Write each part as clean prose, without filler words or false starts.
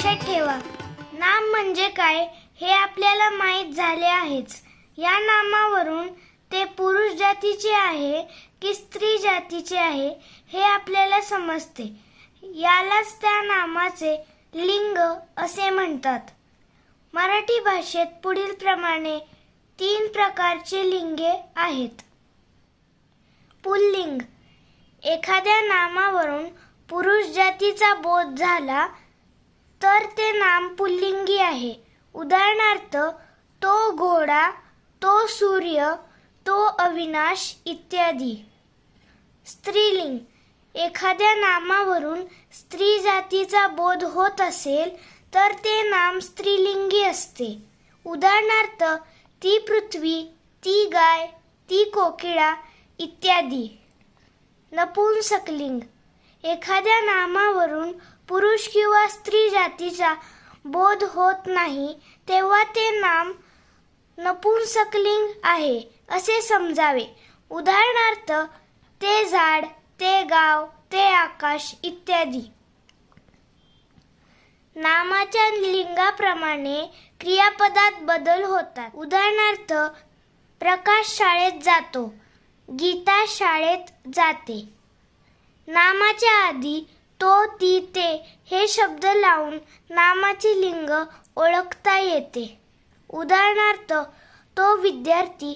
लक्षात ठेवा, नाम म्हणजे काय हे आपल्याला माहीत झाले आहेच. या नामावरून ते पुरुष जातीचे आहे की स्त्री जातीचे आहे हे आपल्याला समजते. यालाच त्या नामाचे लिंग असे म्हणतात. मराठी भाषेत पुढील प्रमाणे 3 प्रकारचे लिंगे आहेत. पुल्लिंग. एखाद्या नामावरून पुरुष जातीचा बोध झाला तर ते नाम पुल्लिंगी आहे. उदाहरणार्थ, तो घोडा, तो सूर्य, तो अविनाश इत्यादी. स्त्रीलिंग. एखाद्या नामावरून स्त्री जातीचा बोध होत असेल तर ते नाम स्त्रीलिंगी असते. उदाहरणार्थ, ती पृथ्वी, ती गाय, ती कोकिळा इत्यादी. नपुंसकलिंग. एखाद्या नामावरून पुरुष किंवा स्त्री जातीचा बोध होत नाही तेव्हा ते नाम नपुंसकलिंग आहे असे समजावे. उदाहरणार्थ, ते झाड, ते गाव, ते आकाश इत्यादी. नामाच्या लिंगाप्रमाणे क्रियापदात बदल होतात. उदाहरणार्थ, प्रकाश शाळेत जातो, गीता शाळेत जाते. नामाच्या आधी तो, ती, ते हे शब्द लावून नामाचे लिंग ओळखता येते. उदाहरणार्थ, तो विद्यार्थी,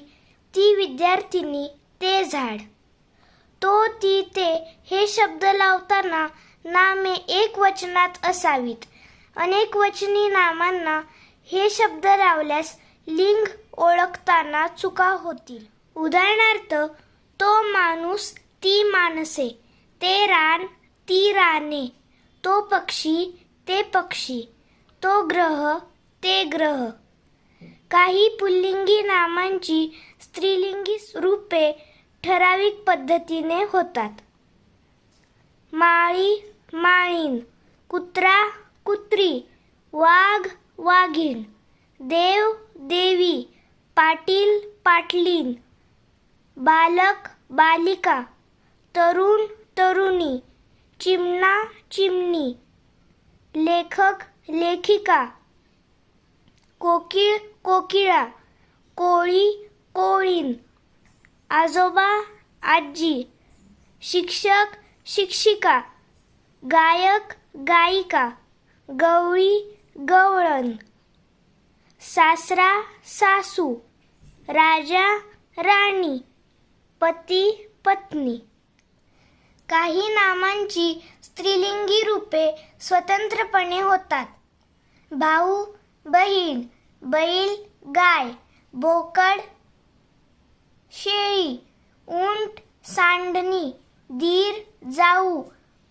ती विद्यार्थिनी, ते झाड. तो, ती, ते हे शब्द लावताना नामे एकवचनात असावीत. अनेकवचनी नामांना हे शब्द लावल्यास लिंग ओळखताना चुका होतील. उदाहरणार्थ, तो माणूस, ती माणसे, ते रान, ती राने, तो पक्षी, ते पक्षी, तो ग्रह, ते ग्रह. काही पुल्लिंगी नामांची स्त्रीलिंगी रूपे ठराविक पद्धतीने होतात. माळी, माळीण, कुत्रा, कुत्री, वाघ, वाघीण, देव, देवी, पाटील, पाटलीन, बालक, बालिका, तरुण, तरुणी, चिमणा, चिमणी, लेखक, लेखिका, कोकिळ, कोकिळा, कोळी, कोळीण, आजोबा, आजी, शिक्षक, शिक्षिका, गायक, गायिका, गवळी, गवळण, सासरा, सासू, राजा, राणी, पती, पत्नी. काही नामांची स्त्रीलिंगी रूपे स्वतंत्रपणे होतात. भाऊ, बहीण, बैल, गाय, बोकड, शेळी, उंट, सांडणी, दीर, जाऊ,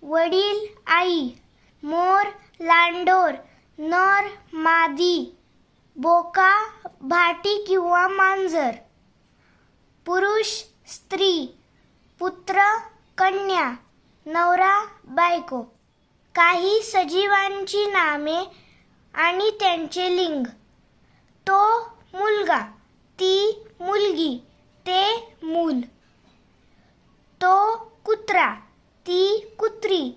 वडील, आई, मोर, लांडोर, नर, मादी, बोका, भाटी किंवा मांजर, पुरुष, स्त्री, पुत्र, कन्या, नवरा, बायको. काही सजीवांची नामे आणि त्यांचे लिंग. तो मुलगा, ती मुलगी, ते मूल. तो कुत्रा, ती कुत्री,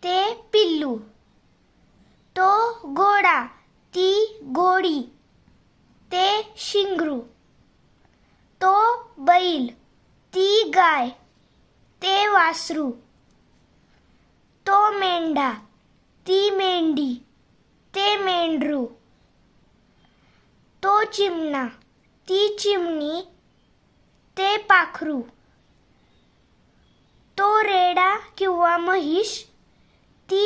ते पिल्लू. तो घोडा, ती घोडी, ते शिंगरू. तो बैल, ती गाय, ते वासरू. तो मेंढा, ती मेंढी, ते मेंढरू. तो चिमणा, ती चिमणी, ते पाखरू. तो रेडा किंवा म्हैस, ती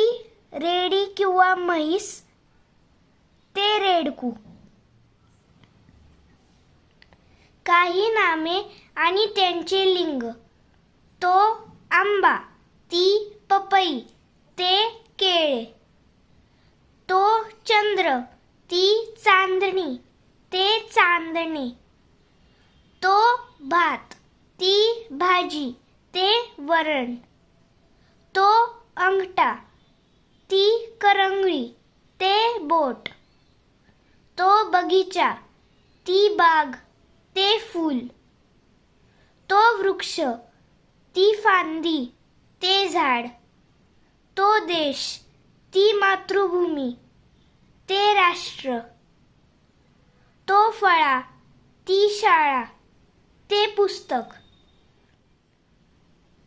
रेडी किंवा म्हैस, ते रेडकू. काही नामे आणि त्यांचे लिंग. तो आंबा, ती पपई, ते केळे. तो चंद्र, ती चांदणी, ते चांदणे. तो भात, ती भाजी, ते वरण. तो अंगठा, ती करंगळी, ते बोट. तो बगीचा, ती बाग, ते फूल. तो वृक्ष, ती फांदी, ते झाड. तो देश, ती मातृभूमी, ते राष्ट्र. तो फळा, ती शाळा, ते पुस्तक.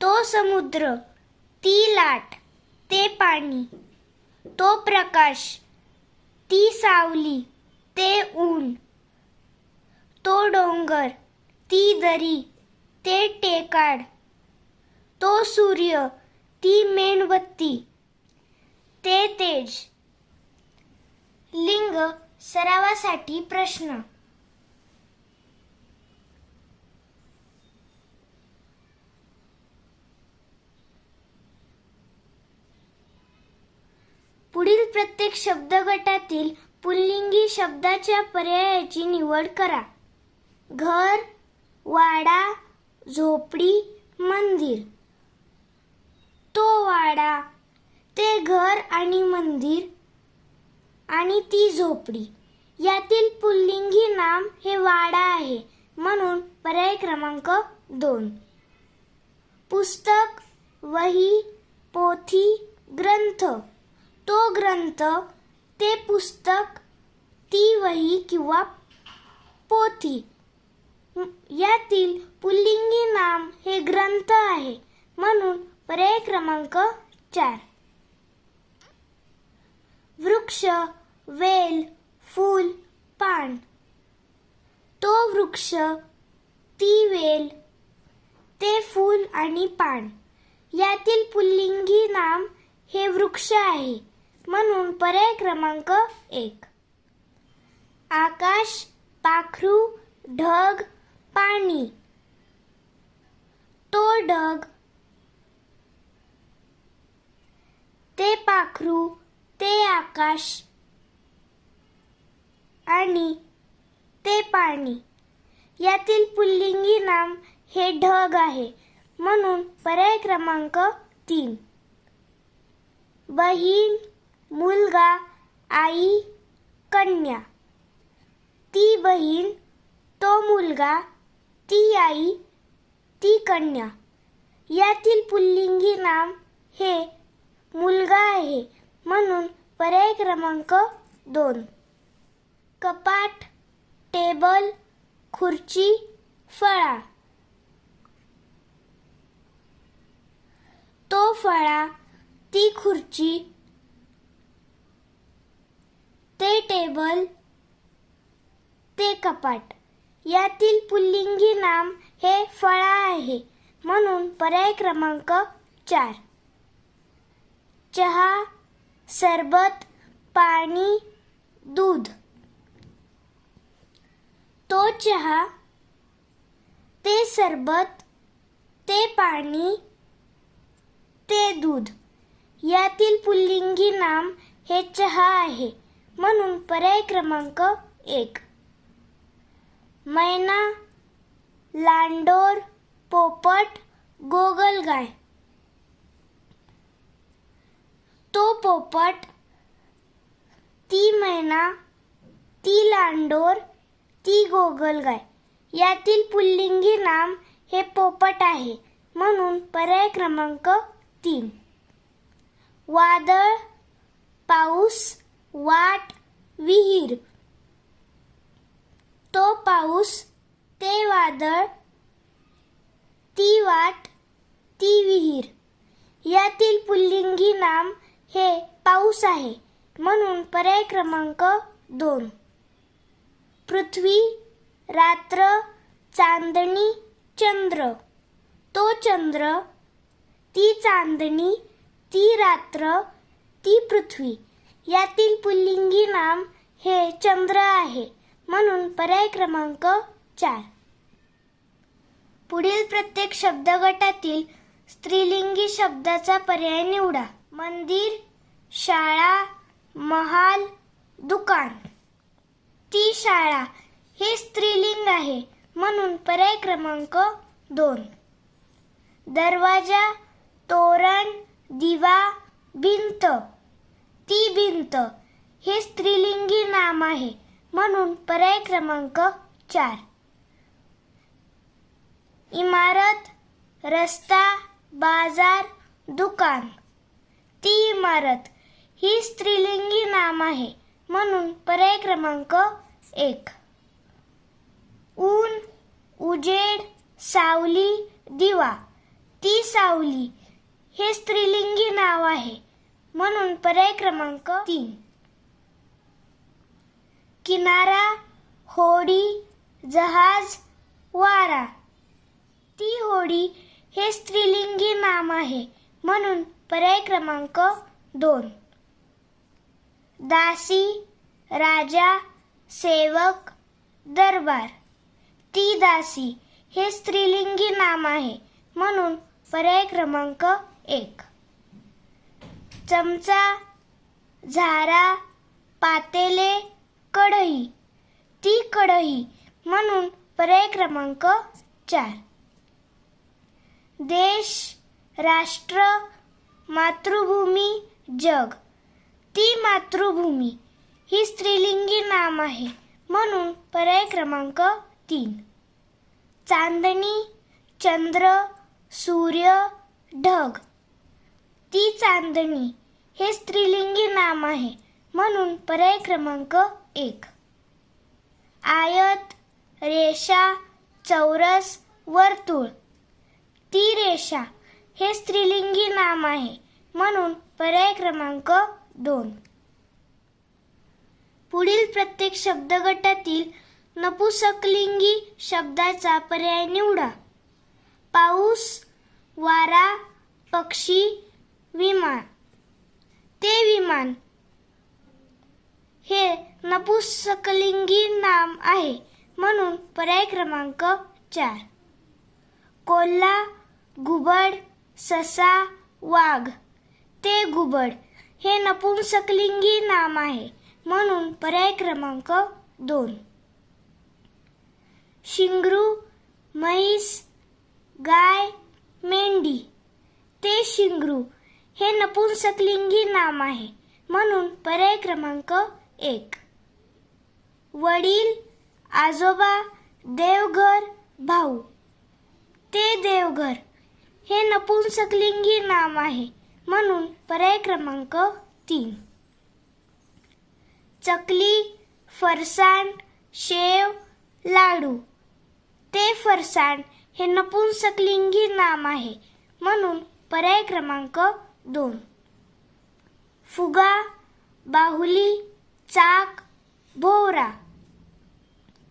तो समुद्र, ती लाट, ते पाणी. तो प्रकाश, ती सावली, ते ऊन. तो डोंगर, ती दरी, ते टेकाड. तो सूर्य, ती मेणबत्ती, ते तेज. लिंग सरावासाठी प्रश्न. पुढील प्रत्येक शब्दगटातील पुल्लिंगी शब्दाच्या पर्यायाची निवड करा. घर, वाडा, झोपडी, मंदिर. तो वाडा, ते घर आणि मंदिर आणि ती झोपडी. यातील पुल्लिंगी नाम हे वाडा आहे, म्हणून पर्याय क्रमांक 2. पुस्तक, वही, पोथी, ग्रंथ. तो ग्रंथ, ते पुस्तक, ती वही किंवा पोथी. यातील पुल्लिंगी नाम हे ग्रंथ आहे, म्हणून पर्याय क्रमांक 4. वृक्ष, वेल, फूल, पान. तो वृक्ष, ती वेल, ते फूल आणि पान. यातील पुल्लिंगी नाम हे वृक्ष आहे, म्हणून पर्याय क्रमांक 1. आकाश, पाखरू, ढग, पाणी. तो ढग, ते पाखरू, ते आकाश आणि ते पाणी. यातील पुल्लिंगी नाम हे ढग आहे, म्हणून पर्याय क्रमांक 3. बहीण, मुलगा, आई, कन्या. ती बहीण, तो मुलगा, ती आई, ती कन्या. यातील पुल्लिंगी नाम हे मुलगा आहे, म्हणून पर्याय क्रमांक 2. कपाट, टेबल, खुर्ची, फळा. तो फळा, ती खुर्ची, ते टेबल, ते कपाट. यातील पुल्लिंगी नाम हे फळा आहे, म्हणून पर्याय क्रमांक 4. चहा, सरबत, पाणी, दूध. तो चहा, ते सरबत, ते पाणी, ते दूध. यातील पुल्लिंगी नाम हे चहा आहे, म्हणून पर्याय क्रमांक 1. मैना, लांडोर, पोपट, गोगलगाय. तो पोपट, ती मैना, ती लांडोर, ती गोगलगाय. यातील पुल्लिंगी नाम हे पोपट आहे, म्हणून पर्याय क्रमांक 3. वादळ, पाऊस, वाट, विहीर. तो पाऊस, ते वादळ, ती वाट, ती विहीर. यातील पुल्लिंगी नाम हे पाऊस आहे, म्हणून पर्याय क्रमांक 2. पृथ्वी, रात्र, चांदणी, चंद्र. तो चंद्र, ती चांदणी, ती रात्र, ती पृथ्वी. यातील पुल्लिंगी नाम हे चंद्र आहे, म्हणून पर्याय क्रमांक 4. पुढील प्रत्येक शब्दगटातील स्त्रीलिंगी शब्दाचा पर्याय निवडा. मंदिर, शाळा, महाल, दुकान. ती शाळा हे स्त्रीलिंग आहे, म्हणून पर्याय क्रमांक 2. दरवाजा, तोरण, दिवा, भिंत. ती भिंत हे स्त्रीलिंगी नाम आहे, म्हणून पर्याय क्रमांक 4. इमारत, रस्ता, बाजार, दुकान. ती इमारत ही स्त्रीलिंगी नाम आहे, म्हणून पर्याय क्रमांक 1. ऊन, उजेड, सावली, दिवा. ती सावली हे स्त्रीलिंगी नाव आहे, म्हणून पर्याय क्रमांक 3. किनारा, होडी, जहाज, वारा. ती होडी हे स्त्रीलिंगी नाम आहे, म्हणून पर्याय क्रमांक 2. दासी, राजा, सेवक, दरबार. ती दासी हे स्त्रीलिंगी नाम आहे, म्हणून पर्याय क्रमांक 1. चमचा, झारा, पातेले, कढई. ती कढई, म्हणून पर्याय क्रमांक 4. देश, राष्ट्र, मातृभूमी, जग. ती मातृभूमी ही स्त्रीलिंगी नाम आहे, म्हणून पर्याय क्रमांक 3. चांदणी, चंद्र, सूर्य, ढग. ती चांदणी हे स्त्रीलिंगी नाम आहे, म्हणून पर्याय क्रमांक 1. आयत, रेषा, चौरस, वर्तुळ. ती रेषा हे स्त्रीलिंगी नाम आहे, म्हणून पर्याय क्रमांक 2. पुढील प्रत्येक शब्दगटातील नपुंसकलिंगी शब्दाचा पर्याय निवडा. पाऊस, वारा, पक्षी, विमान. ते विमान हे नपुंसकलिंगी नाम आहे, म्हणून पर्याय क्रमांक 4. कोल्हा, घुबड, ससा, वाघ. ते घुबड हे नपुंसकलिंगी नाम आहे, म्हणून पर्याय क्रमांक 2. शिंगरू, म्हैस, गाय, मेंढी. ते शिंगरू हे नपुंसकलिंगी नाम आहे, म्हणून पर्याय क्रमांक 1. वडील, आजोबा, देवघर, भाऊ. ते देवघर हे नपुंसकलिंगी नाम आहे, म्हणून पर्याय क्रमांक 3. चकली, फरसाण, शेव, लाडू. ते फरसाण हे नपुंसकलिंगी नाम आहे, म्हणून पर्याय क्रमांक 2. फुगा, बाहुली, चाक, भोवरा.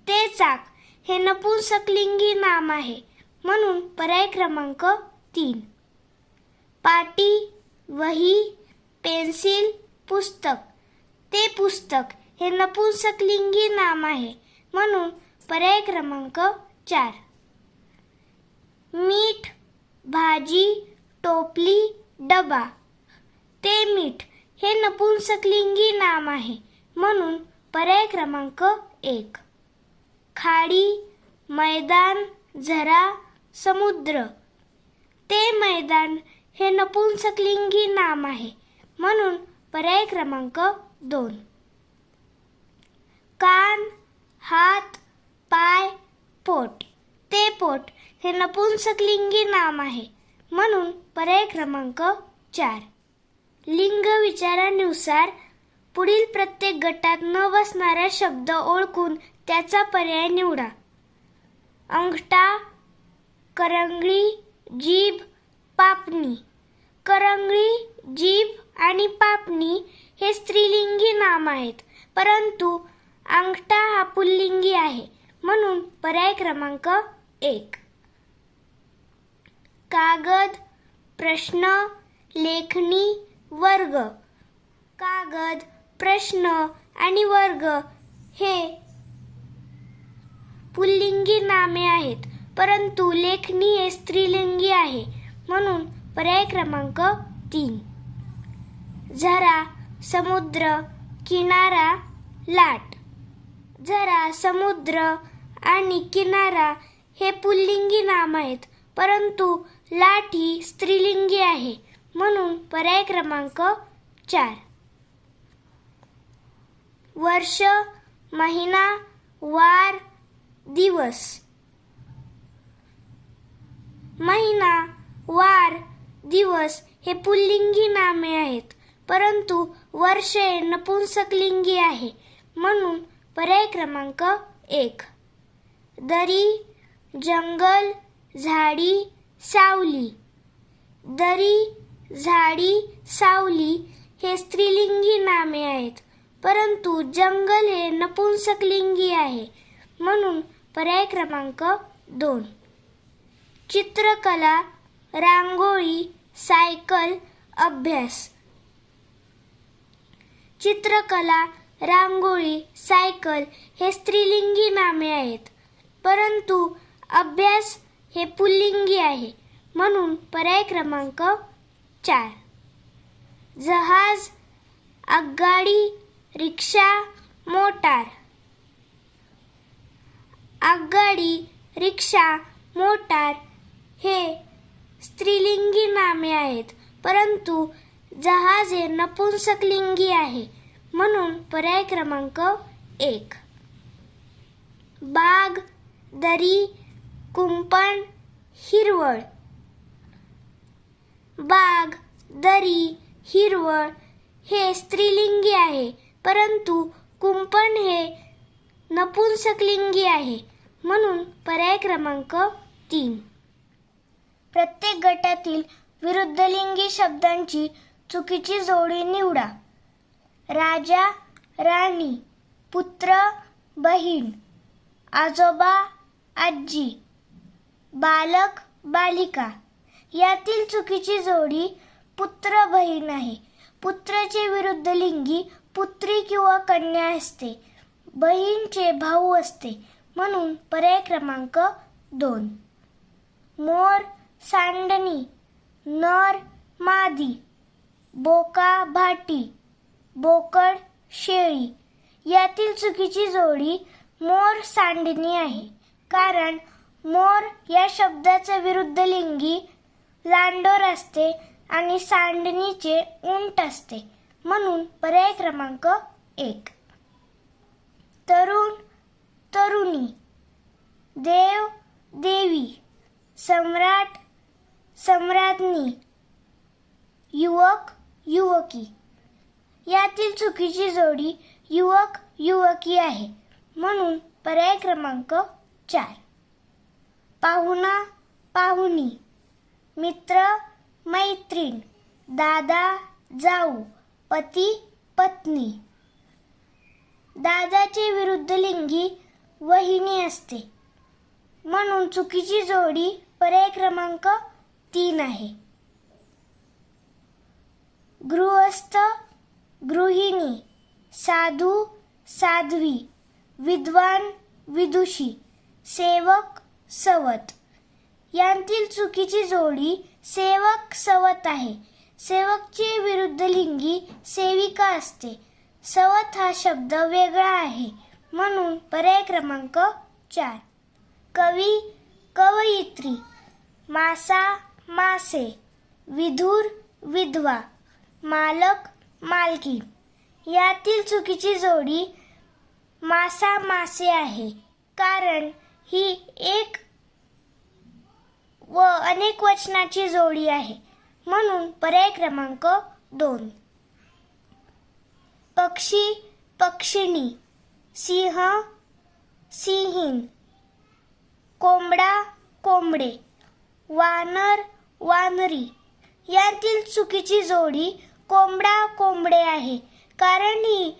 ते चाक हे नपुंसकलिंगी नाम आहे, म्हणून पर्याय क्रमांक 3. पाटी, वही, पेन्सिल, पुस्तक. ते पुस्तक हे नपुंसकलिंगी नाम आहे, म्हणून पर्याय क्रमांक 4. मीठ, भाजी, टोपली, डबा. ते मीठ हे नपुंसकलिंगी नाम आहे, म्हणून पर्याय क्रमांक 1. खाडी, मैदान, झरा, समुद्र. ते मैदान हे नपुंसकलिंगी नाम आहे, म्हणून पर्याय क्रमांक 2. कान, हात, पाय, पोट. ते पोट हे नपुंसकलिंगी नाम आहे, म्हणून पर्याय क्रमांक 4. लिंग विचारानुसार पुढील प्रत्येक गटात न बसणारा शब्द ओळखून त्याचा पर्याय निवडा. अंगठा, करंगळी, जीभ, पापणी. करंगळी, जीभ आणि पापणी हे स्त्रीलिंगी नाम आहेत, परंतु अंगठा हा पुल्लिंगी आहे, म्हणून पर्याय क्रमांक 1. कागद, प्रश्न, लेखणी, वर्ग. कागद, प्रश्न आणि वर्ग हे पुल्लिंगी नामे आहेत, परंतु लेखणी हे स्त्रीलिंगी आहे, म्हणून पर्याय क्रमांक 3. झरा, समुद्र, किनारा, लाट. झरा, समुद्र आणि किनारा हे पुल्लिंगी नाम आहेत, परंतु लाट ही स्त्रीलिंगी आहे, म्हणून पर्याय क्रमांक 4. वर्ष, महिना, वार, दिवस. महिना, वार, दिवस हे पुल्लिंगी नामे आहेत, परंतु वर्ष हे नपुंसकलिंगी आहे, म्हणून पर्याय क्रमांक 1. दरी, जंगल, झाडी, सावली. दरी, झाडी, सावली हे स्त्रीलिंगी नामे आहेत, परंतु जंगल हे नपुंसकलिंगी आहे, म्हणून पर्याय क्रमांक 2. चित्रकला, रांगोळी, सायकल, अभ्यास. चित्रकला, रांगोळी, सायकल हे स्त्रीलिंगी नामे आहेत, परंतु अभ्यास हे पुल्लिंगी आहे, म्हणून पर्याय क्रमांक 4. जहाज, आगगाडी, रिक्षा, मोटार. आगगाडी, रिक्षा, मोटार हे स्त्रीलिंगी नामे आहेत, परंतु जहाज हे नपुंसकलिंगी आहे, म्हणून पर्याय क्रमांक 1. बाग, दरी, कुंपण, हिरवळ. बाग, दरी, हिरवळ हे स्त्रीलिंगी आहे, परंतु कुंपण हे नपुंसकलिंगी आहे, म्हणून पर्याय क्रमांक 3. प्रत्येक गटातील विरुद्धलिंगी शब्दांची चुकीची जोडी निवडा. राजा, राणी, पुत्र, बहीण, आजोबा, आजी, बालक, बालिका. यातील चुकीची जोडी पुत्र, बहीण आहे. पुत्राचे विरुद्धलिंगी पुत्री किंवा कन्या असते. बहीणचे भाऊ असते, म्हणून पर्याय क्रमांक 2. मोर, सांडणी, नर, मादी, बोका, भाटी, बोकड, शेळी. यातील चुकीची जोडी मोर, सांडणी आहे, कारण मोर या शब्दाचे विरुद्धलिंगी लांडोर असते आणि सांडणीचे उंट असते, म्हणून पर्याय क्रमांक 1. तरुण, तरुणी, देव, देवी, सम्राट, सम्राज्ञी, युवक, युवकी. यातील चुकीची जोडी युवक, युवकी आहे, म्हणून पर्याय क्रमांक 4. पाहुणा, पाहुणी, मित्र, मैत्रीण, दादा, जाऊ, पती, पत्नी. दादाचे विरुद्धलिंगी वहिनी असते, म्हणून चुकीची जोडी पर्याय क्रमांक 3 आहे. गृहस्थ, गृहिणी, साधू, साध्वी, विद्वान, विदुषी, सेवक, सवत. यांतील चुकीची जोडी सेवक, सवत आहे. सेवकचे विरुद्धलिंगी सेविका असते. सवत हा शब्द वेगळा आहे, म्हणून पर्याय क्रमांक 4. कवी, कवयित्री, मासा, मासे, विधुर, विधवा, मालक, मालकी. यातील चुकीची जोडी मासा, मासे आहे, कारण ही एक व अनेक वचनाची जोडी आहे, म्हणून पर्याय क्रमांक 2. पक्षी, पक्षिणी, सिंह, सिंहीण, कोंबडा, कोंबडे, वानर, वानरी. यातील चुकीची जोडी कोंबडा, कोंबडे आहे, कारण ही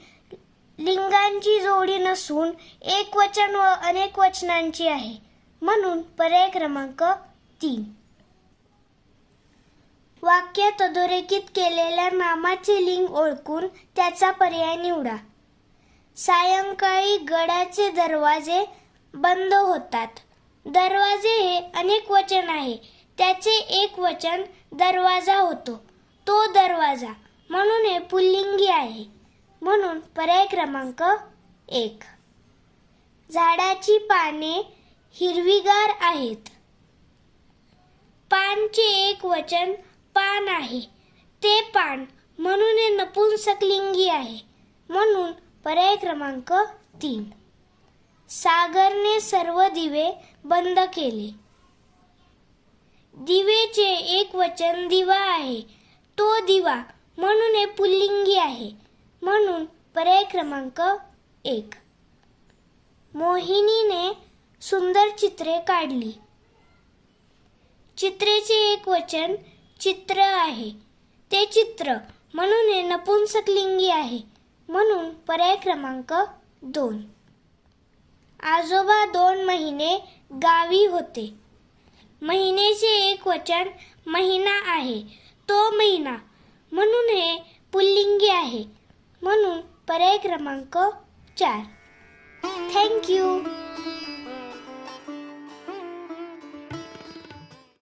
लिंगांची जोडी नसून एक वचन व अनेक वचनांची आहे, म्हणून पर्याय क्रमांक 3. वाक्यात अधोरेखित केलेल्या नामाचे लिंग ओळखून त्याचा पर्याय निवडा. सायंकाळी गडाचे दरवाजे बंद होतात. दरवाजे हे अनेक वचन आहे, त्याचे एक वचन दरवाजा होतो. तो दरवाजा, म्हणून हे पुल्लिंगी आहे, म्हणून पर्याय क्रमांक 1. झाडाची पाने हिरवीगार आहेत. पानचे एक वचन पान आहे. ते पान, म्हणून हे नपुंसकलिंगी आहे, म्हणून पर्याय क्रमांक 3. सागरने सर्व दिवे बंद केले. दिवेचे एक वचन दिवा आहे. तो दिवा, म्हणून हे पुल्लिंगी आहे. म्हणून पर्याय क्रमांक 1. मोहिनीने सुंदर चित्रे काढली. चित्रेचे एकवचन चित्र आहे. ते चित्र म्हणून हे नपुंसकलिंगी आहे. म्हणून पर्याय क्रमांक 2. आजोबा 2 महिने गावी होते. महिनेचे एकवचन महिना आहे. तो महिना म्हणून हे पुल्लिंगी आहे. म्हणून पर्याय क्रमांक 4. Thank you.